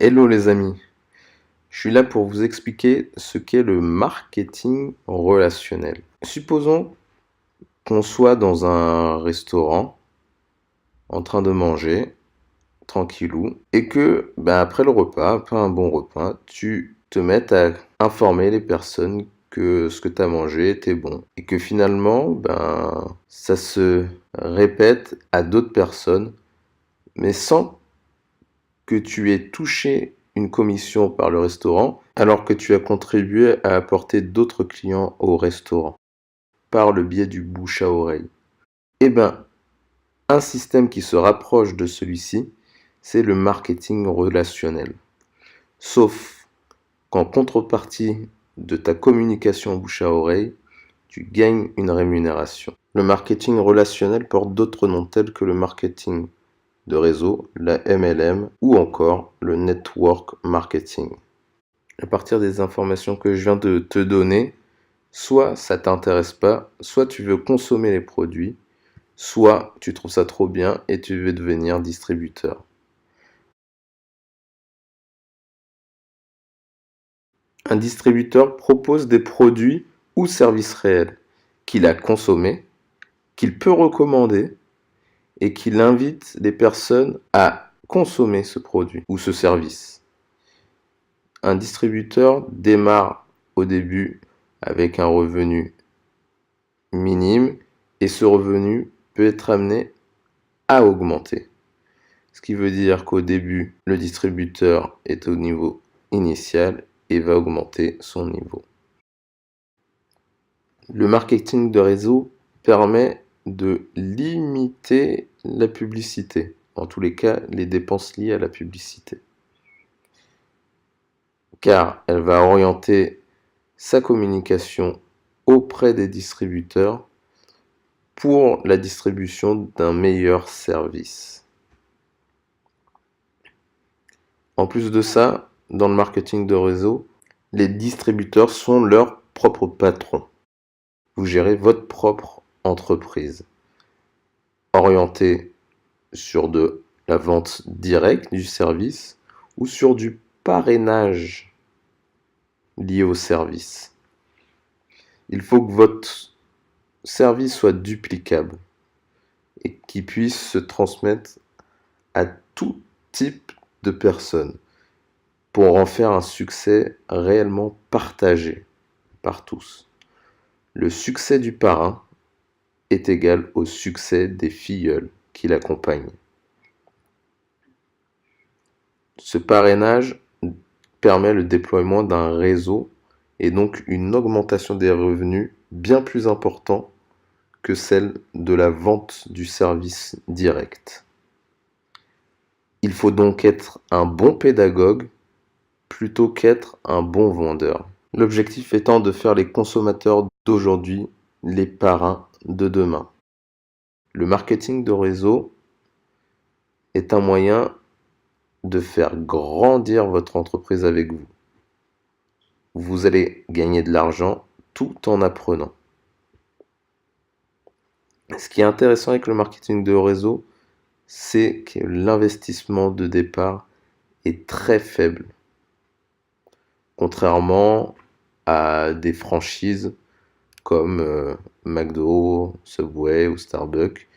Hello les amis, je suis là pour vous expliquer ce qu'est le marketing relationnel. Supposons qu'on soit dans un restaurant en train de manger, tranquillou, et que après le repas, après un bon repas, tu te mettes à informer les personnes que ce que tu as mangé était bon. Et que finalement, ça se répète à d'autres personnes, mais sans que tu aies touché une commission par le restaurant, alors que tu as contribué à apporter d'autres clients au restaurant, par le biais du bouche à oreille. Eh bien, un système qui se rapproche de celui-ci, c'est le marketing relationnel. Sauf qu'en contrepartie de ta communication bouche à oreille, tu gagnes une rémunération. Le marketing relationnel porte d'autres noms tels que le marketing de réseau, la MLM ou encore le network marketing. À partir des informations que je viens de te donner, soit ça t'intéresse pas, soit tu veux consommer les produits, soit tu trouves ça trop bien et tu veux devenir distributeur. Un distributeur propose des produits ou services réels qu'il a consommés, qu'il peut recommander et qu'il invite les personnes à consommer ce produit ou ce service. Un distributeur démarre au début avec un revenu minime et ce revenu peut être amené à augmenter. Ce qui veut dire qu'au début, le distributeur est au niveau initial et va augmenter son niveau. Le marketing de réseau permet de limiter la publicité, en tous les cas les dépenses liées à la publicité, car elle va orienter sa communication auprès des distributeurs pour la distribution d'un meilleur service. En plus de ça, dans le marketing de réseau, les distributeurs sont leurs propres patrons. Vous gérez votre propre entreprise, orientée sur de la vente directe du service ou sur du parrainage lié au service. Il faut que votre service soit duplicable et qu'il puisse se transmettre à tout type de personnes pour en faire un succès réellement partagé par tous. Le succès du parrain est égal au succès des filleuls qui l'accompagnent. Ce parrainage permet le déploiement d'un réseau et donc une augmentation des revenus bien plus important que celle de la vente du service direct. Il faut donc être un bon pédagogue plutôt qu'être un bon vendeur. L'objectif étant de faire les consommateurs d'aujourd'hui les parrains de demain. Le marketing de réseau est un moyen de faire grandir votre entreprise avec vous. Vous allez gagner de l'argent tout en apprenant. Ce qui est intéressant avec le marketing de réseau, c'est que l'investissement de départ est très faible. Contrairement à des franchises comme McDo, Subway ou Starbucks,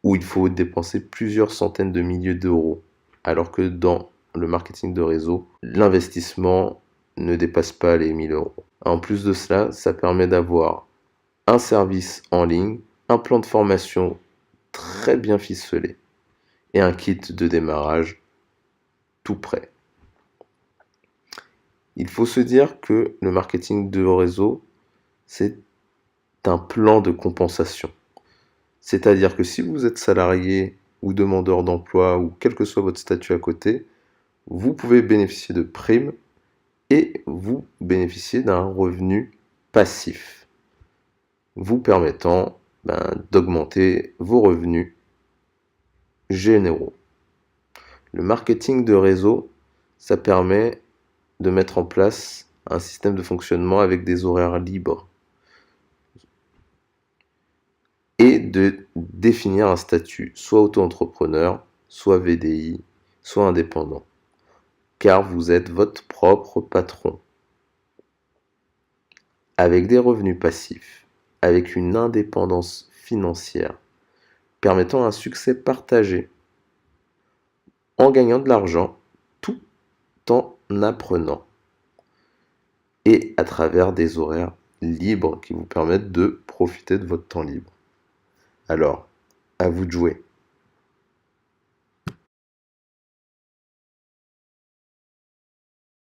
où il faut dépenser plusieurs centaines de milliers d'euros. Alors que dans le marketing de réseau, l'investissement ne dépasse pas les 1000 euros. En plus de cela, ça permet d'avoir un service en ligne, un plan de formation très bien ficelé et un kit de démarrage tout prêt. Il faut se dire que le marketing de réseau, c'est un plan de compensation. C'est-à-dire que si vous êtes salarié ou demandeur d'emploi ou quel que soit votre statut à côté, vous pouvez bénéficier de primes et vous bénéficiez d'un revenu passif, vous permettant d'augmenter vos revenus généraux. Le marketing de réseau, ça permet de mettre en place un système de fonctionnement avec des horaires libres et de définir un statut, soit auto-entrepreneur, soit VDI, soit indépendant. car vous êtes votre propre patron. Avec des revenus passifs, avec une indépendance financière, permettant un succès partagé, en gagnant de l'argent, tout en apprenant, et à travers des horaires libres qui vous permettent de profiter de votre temps libre. Alors, à vous de jouer.